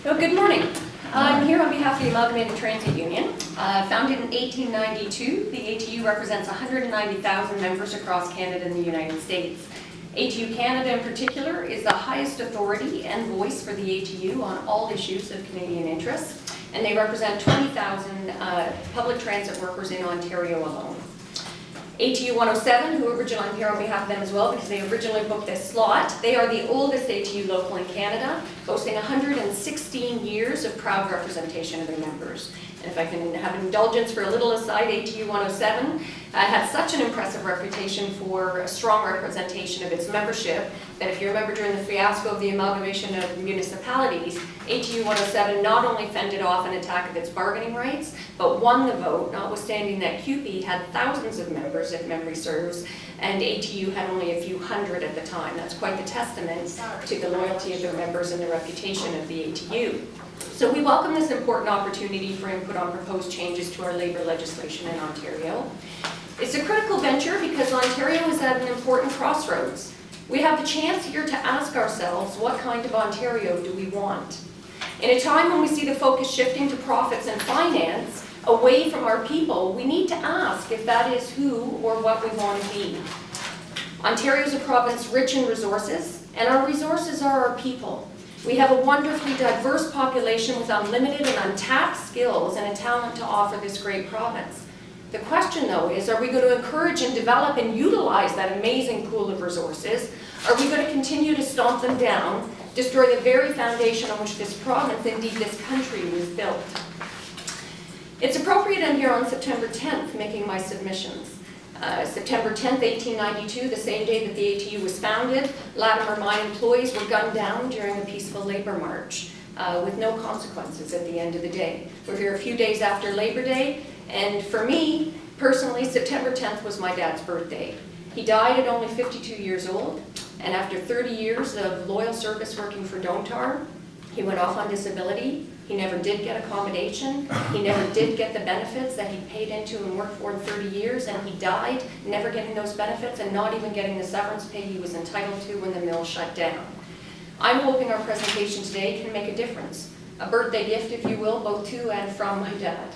Well, good morning. I'm here on behalf of the Amalgamated Transit Union. Founded in 1892, the ATU represents 190,000 members across Canada and the United States. ATU Canada in particular is the highest authority and voice for the ATU on all issues of Canadian interest, and they represent 20,000 public transit workers in Ontario alone. ATU 107, who originally, I'm here on behalf of them as well because they originally booked this slot. They are the oldest ATU local in Canada, boasting 116 years of proud representation of their members. And if I can have indulgence for a little aside, ATU 107 had such an impressive reputation for a strong representation of its membership that if you remember during the fiasco of the amalgamation of municipalities, ATU 107 not only fended off an attack of its bargaining rights, but won the vote, notwithstanding that CUPE had thousands of members, if memory serves, and ATU had only a few hundred at the time. That's quite the testament to the loyalty of their members and the reputation of the ATU. So we welcome this important opportunity for input on proposed changes to our labour legislation in Ontario. It's a critical venture because Ontario is at an important crossroads. We have the chance here to ask ourselves, what kind of Ontario do we want? In a time when we see the focus shifting to profits and finance, away from our people, we need to ask if that is who or what we want to be. Ontario is a province rich in resources, and our resources are our people. We have a wonderfully diverse population with unlimited and untapped skills and a talent to offer this great province. The question, though, is are we going to encourage and develop and utilize that amazing pool of resources? Are we going to continue to stomp them down, destroy the very foundation on which this province, indeed this country, was built? It's appropriate I'm here on September 10th making my submissions. September 10th, 1892, the same day that the ATU was founded, Latimer mine employees were gunned down during a peaceful labour march with no consequences at the end of the day. We're here a few days after Labor Day, and for me, personally, September 10th was my dad's birthday. He died at only 52 years old, and after 30 years of loyal service working for Domtar, he went off on disability. He never did get accommodation. He never did get the benefits that he paid into and worked for in 30 years, and he died never getting those benefits and not even getting the severance pay he was entitled to when the mill shut down. I'm hoping our presentation today can make a difference. A birthday gift, if you will, both to and from my dad.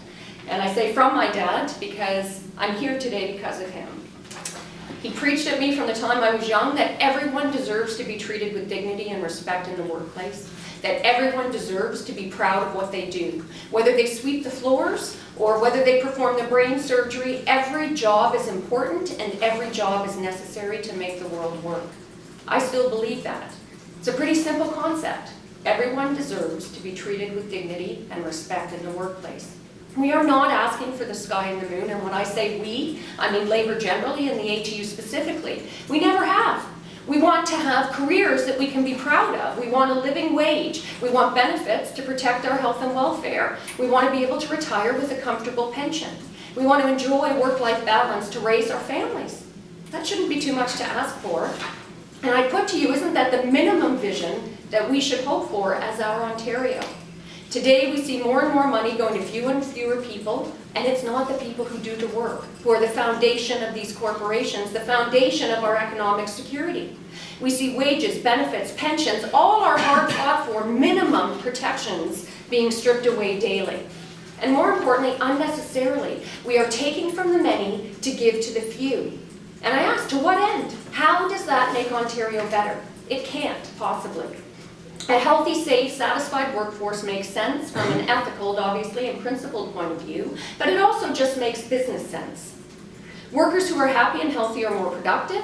And I say from my dad because I'm here today because of him. He preached at me from the time I was young that everyone deserves to be treated with dignity and respect in the workplace, that everyone deserves to be proud of what they do. Whether they sweep the floors or whether they perform the brain surgery, every job is important and every job is necessary to make the world work. I still believe that. It's a pretty simple concept. Everyone deserves to be treated with dignity and respect in the workplace. We are not asking for the sky and the moon, and when I say we, I mean labor generally and the ATU specifically. We never have. We want to have careers that we can be proud of. We want a living wage. We want benefits to protect our health and welfare. We want to be able to retire with a comfortable pension. We want to enjoy work-life balance to raise our families. That shouldn't be too much to ask for. And I put to you, isn't that the minimum vision that we should hope for as our Ontario? Today we see more and more money going to fewer and fewer people, and it's not the people who do the work, who are the foundation of these corporations, the foundation of our economic security. We see wages, benefits, pensions, all our hard fought for minimum protections being stripped away daily. And more importantly, unnecessarily, we are taking from the many to give to the few. And I ask, to what end? How does that make Ontario better? It can't, possibly. A healthy, safe, satisfied workforce makes sense from an ethical, obviously, and principled point of view, but it also just makes business sense. Workers who are happy and healthy are more productive.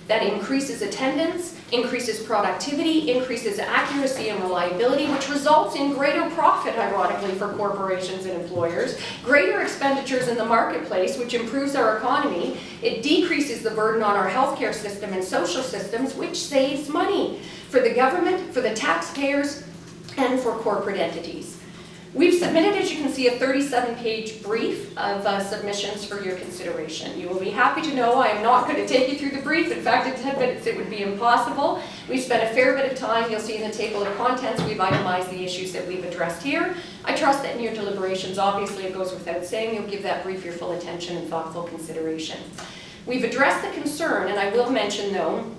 That increases attendance, increases productivity, increases accuracy and reliability, which results in greater profit, ironically, for corporations and employers, greater expenditures in the marketplace, which improves our economy. It decreases the burden on our healthcare system and social systems, which saves money for the government, for the taxpayers, and for corporate entities. We've submitted, as you can see, a 37-page brief of submissions for your consideration. You will be happy to know I am not going to take you through the brief. In fact, in 10 minutes it would be impossible. We've spent a fair bit of time. You'll see in the table of contents we've itemized the issues that we've addressed here. I trust that in your deliberations, obviously it goes without saying, you'll give that brief your full attention and thoughtful consideration. We've addressed the concern, and I will mention though,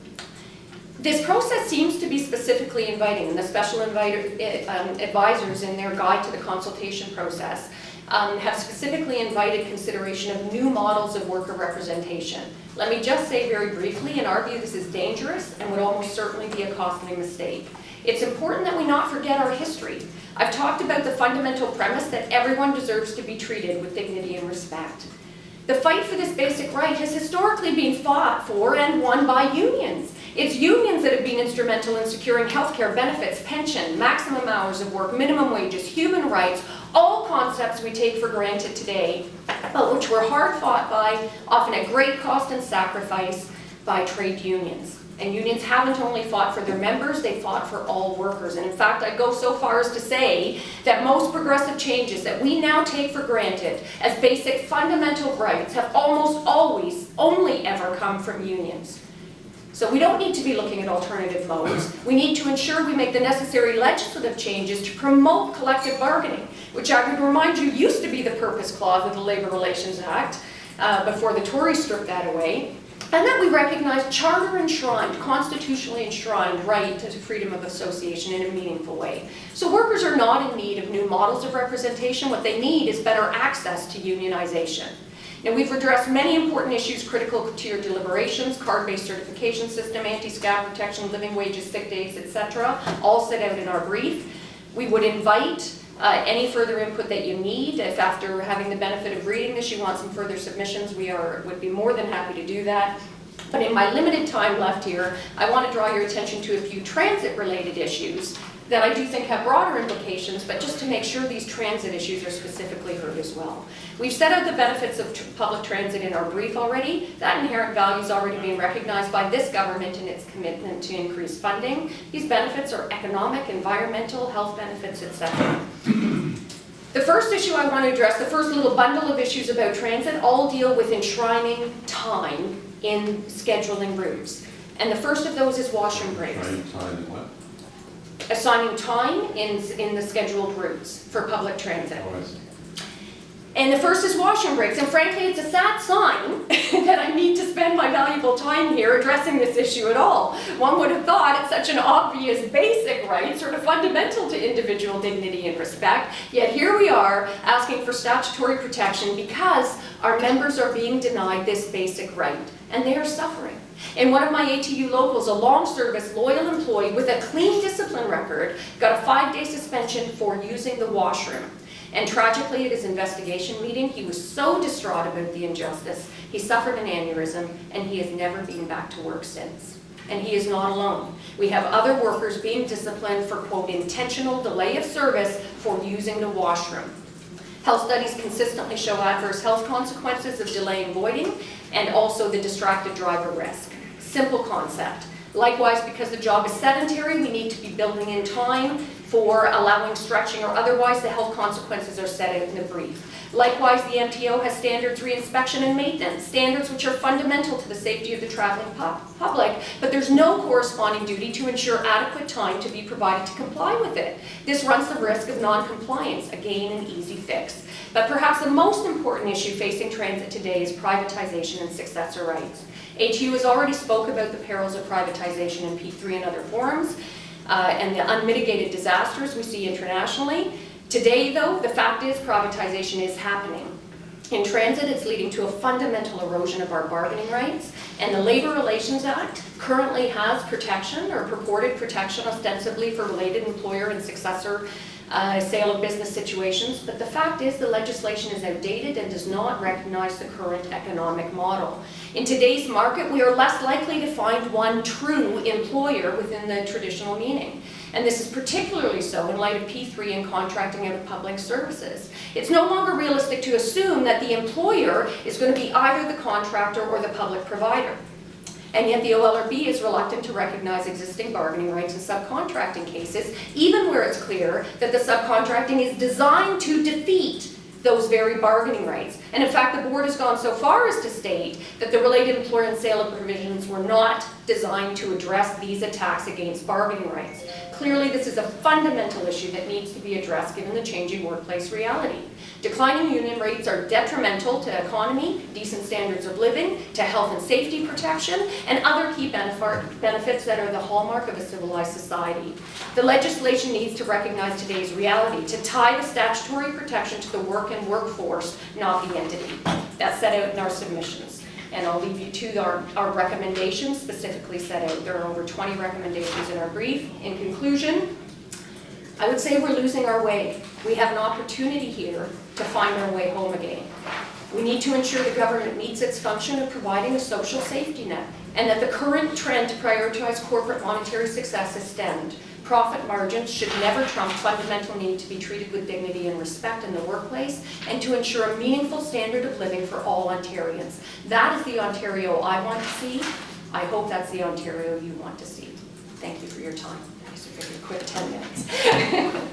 This process seems to be specifically inviting, and the special advisors in their guide to the consultation process have specifically invited consideration of new models of worker representation. Let me just say very briefly, in our view, this is dangerous and would almost certainly be a costly mistake. It's important that we not forget our history. I've talked about the fundamental premise that everyone deserves to be treated with dignity and respect. The fight for this basic right has historically been fought for and won by unions. It's unions that have been instrumental in securing healthcare benefits, pension, maximum hours of work, minimum wages, human rights, all concepts we take for granted today, but which were hard fought by, often at great cost and sacrifice, by trade unions. And unions haven't only fought for their members, they fought for all workers. And in fact, I'd go so far as to say that most progressive changes that we now take for granted as basic fundamental rights have almost always only ever come from unions. So we don't need to be looking at alternative modes. We need to ensure we make the necessary legislative changes to promote collective bargaining, which I would remind you used to be the purpose clause of the Labour Relations Act before the Tories stripped that away. And that we recognize charter-enshrined, constitutionally enshrined right to freedom of association in a meaningful way. So workers are not in need of new models of representation. What they need is better access to unionization. Now, we've addressed many important issues critical to your deliberations: card-based certification system, anti-scab protection, living wages, sick days, etc., all set out in our brief. We would invite any further input that you need. If after having the benefit of reading this you want some further submissions, we would be more than happy to do that. But in my limited time left here, I want to draw your attention to a few transit-related issues that I do think have broader implications, but just to make sure these transit issues are specifically heard as well. We've set out the benefits of public transit in our brief already. That inherent value is already being recognized by this government in its commitment to increase funding. These benefits are economic, environmental, health benefits, etc. The first issue I want to address, the first little bundle of issues about transit, all deal with enshrining time in scheduling routes. And the first of those is washroom breaks. Time in what? Assigning time in the scheduled routes for public transit. Oh, I see. And the first is washroom breaks. And frankly, it's a sad sign that I need to spend my valuable time here addressing this issue at all. One would have thought it's such an obvious basic right, sort of fundamental to individual dignity and respect. Yet here we are asking for statutory protection because our members are being denied this basic right. And they are suffering. In one of my ATU locals, a long-service, loyal employee with a clean discipline record got a 5-day suspension for using the washroom. And tragically, at his investigation meeting, he was so distraught about the injustice, he suffered an aneurysm, and he has never been back to work since. And he is not alone. We have other workers being disciplined for, quote, intentional delay of service for using the washroom. Health studies consistently show adverse health consequences of delaying voiding and also the distracted driver risk. Simple concept. Likewise, because the job is sedentary, we need to be building in time for allowing stretching or otherwise the health consequences are set out in the brief. Likewise, the MTO has standards reinspection and maintenance, standards which are fundamental to the safety of the traveling public, but there's no corresponding duty to ensure adequate time to be provided to comply with it. This runs the risk of non-compliance, again an easy fix. But perhaps the most important issue facing transit today is privatization and successor rights. ATU has already spoke about the perils of privatization in P3 and other forums, and the unmitigated disasters we see internationally. Today, though, the fact is privatization is happening. In transit, it's leading to a fundamental erosion of our bargaining rights, and the Labour Relations Act currently has protection, or purported protection, ostensibly for related employer and successor sale of business situations, but the fact is the legislation is outdated and does not recognize the current economic model. In today's market, we are less likely to find one true employer within the traditional meaning. And this is particularly so in light of P3 and contracting out of public services. It's no longer realistic to assume that the employer is going to be either the contractor or the public provider. And yet the OLRB is reluctant to recognize existing bargaining rights in subcontracting cases, even where it's clear that the subcontracting is designed to defeat those very bargaining rights. And in fact, the board has gone so far as to state that the related employer and sale of provisions were not designed to address these attacks against bargaining rights. Clearly, this is a fundamental issue that needs to be addressed given the changing workplace reality. Declining union rates are detrimental to economy, decent standards of living, to health and safety protection, and other key benefits that are the hallmark of a civilized society. The legislation needs to recognize today's reality, to tie the statutory protection to the work and workforce, not the entity. That's set out in our submissions. And I'll leave you to our recommendations specifically set out. There are over 20 recommendations in our brief. In conclusion, I would say we're losing our way. We have an opportunity here to find our way home again. We need to ensure the government meets its function of providing a social safety net, and that the current trend to prioritize corporate monetary success is stemmed. Profit margins should never trump fundamental need to be treated with dignity and respect in the workplace, and to ensure a meaningful standard of living for all Ontarians. That is the Ontario I want to see. I hope that's the Ontario you want to see. Thank you for your time. That was a very quick 10 minutes.